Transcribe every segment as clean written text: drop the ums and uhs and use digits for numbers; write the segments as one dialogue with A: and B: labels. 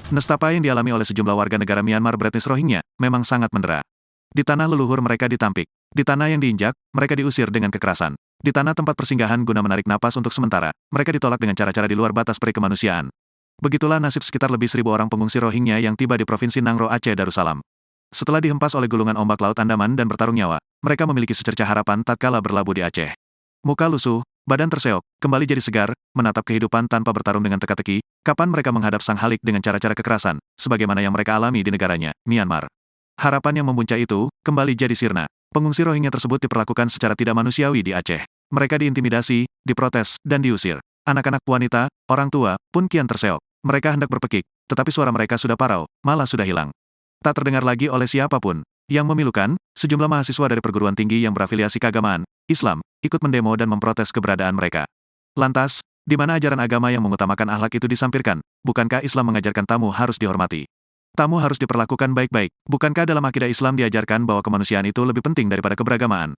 A: Nestapa yang dialami oleh sejumlah warga negara Myanmar beretnis Rohingya memang sangat mendera. Di tanah leluhur mereka ditampik. Di tanah yang diinjak, mereka diusir dengan kekerasan. Di tanah tempat persinggahan guna menarik napas untuk sementara, mereka ditolak dengan cara-cara di luar batas perikemanusiaan. Begitulah nasib sekitar lebih 1.000 orang pengungsi Rohingya yang tiba di Provinsi Nangro Aceh Darussalam. Setelah dihempas oleh gulungan ombak Laut Andaman dan bertarung nyawa, mereka memiliki secercah harapan tatkala berlabuh di Aceh. Muka lusuh, badan terseok, kembali jadi segar, menatap kehidupan tanpa bertarung dengan teka-teki, kapan mereka menghadap Sang Halik dengan cara-cara kekerasan, sebagaimana yang mereka alami di negaranya, Myanmar. Harapan yang memuncak itu, kembali jadi sirna. Pengungsi Rohingya tersebut diperlakukan secara tidak manusiawi di Aceh. Mereka diintimidasi, diprotes, dan diusir. Anak-anak, wanita, orang tua, pun kian terseok. Mereka hendak berpekik, tetapi suara mereka sudah parau, malah sudah hilang. Tak terdengar lagi oleh siapapun. Yang memilukan, sejumlah mahasiswa dari perguruan tinggi yang berafiliasi keagamaan Islam, ikut mendemo dan memprotes keberadaan mereka. Lantas, di mana ajaran agama yang mengutamakan akhlak itu disampirkan? Bukankah Islam mengajarkan tamu harus dihormati? Tamu harus diperlakukan baik-baik. Bukankah dalam akidah Islam diajarkan bahwa kemanusiaan itu lebih penting daripada keberagamaan?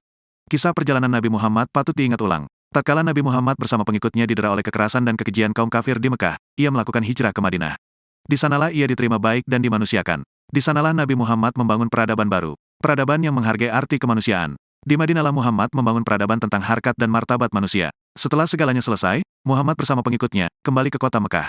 A: Kisah perjalanan Nabi Muhammad patut diingat ulang. Tatkala Nabi Muhammad bersama pengikutnya didera oleh kekerasan dan kekejian kaum kafir di Mekah, ia melakukan hijrah ke Madinah. Di sanalah ia diterima baik dan dimanusiakan. Di sanalah Nabi Muhammad membangun peradaban baru. Peradaban yang menghargai arti kemanusiaan. Di Madinahlah Muhammad membangun peradaban tentang harkat dan martabat manusia. Setelah segalanya selesai, Muhammad bersama pengikutnya kembali ke kota Mekah.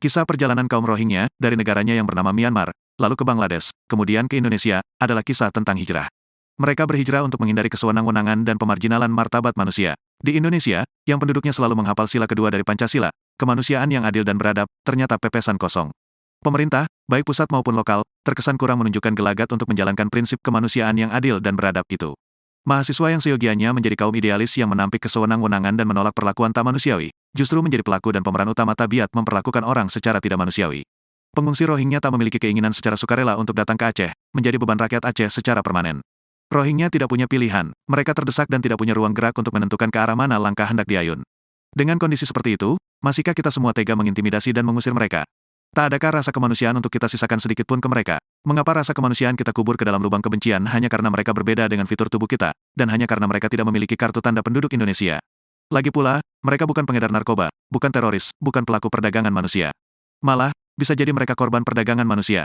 A: Kisah perjalanan kaum Rohingya dari negaranya yang bernama Myanmar, lalu ke Bangladesh, kemudian ke Indonesia, adalah kisah tentang hijrah. Mereka berhijrah untuk menghindari kesewenang-wenangan dan pemarginalan martabat manusia. Di Indonesia, yang penduduknya selalu menghafal sila kedua dari Pancasila, kemanusiaan yang adil dan beradab, ternyata pepesan kosong. Pemerintah, baik pusat maupun lokal, terkesan kurang menunjukkan gelagat untuk menjalankan prinsip kemanusiaan yang adil dan beradab itu. Mahasiswa yang seyogianya menjadi kaum idealis yang menampik kesewenang-wenangan dan menolak perlakuan tak manusiawi, justru menjadi pelaku dan pemeran utama tabiat memperlakukan orang secara tidak manusiawi. Pengungsi Rohingya tak memiliki keinginan secara sukarela untuk datang ke Aceh, menjadi beban rakyat Aceh secara permanen. Rohingya tidak punya pilihan, mereka terdesak dan tidak punya ruang gerak untuk menentukan ke arah mana langkah hendak diayun. Dengan kondisi seperti itu, masihkah kita semua tega mengintimidasi dan mengusir mereka? Tak adakah rasa kemanusiaan untuk kita sisakan sedikit pun ke mereka? Mengapa rasa kemanusiaan kita kubur ke dalam lubang kebencian hanya karena mereka berbeda dengan fitur tubuh kita, dan hanya karena mereka tidak memiliki kartu tanda penduduk Indonesia? Lagi pula, mereka bukan pengedar narkoba, bukan teroris, bukan pelaku perdagangan manusia. Malah, bisa jadi mereka korban perdagangan manusia.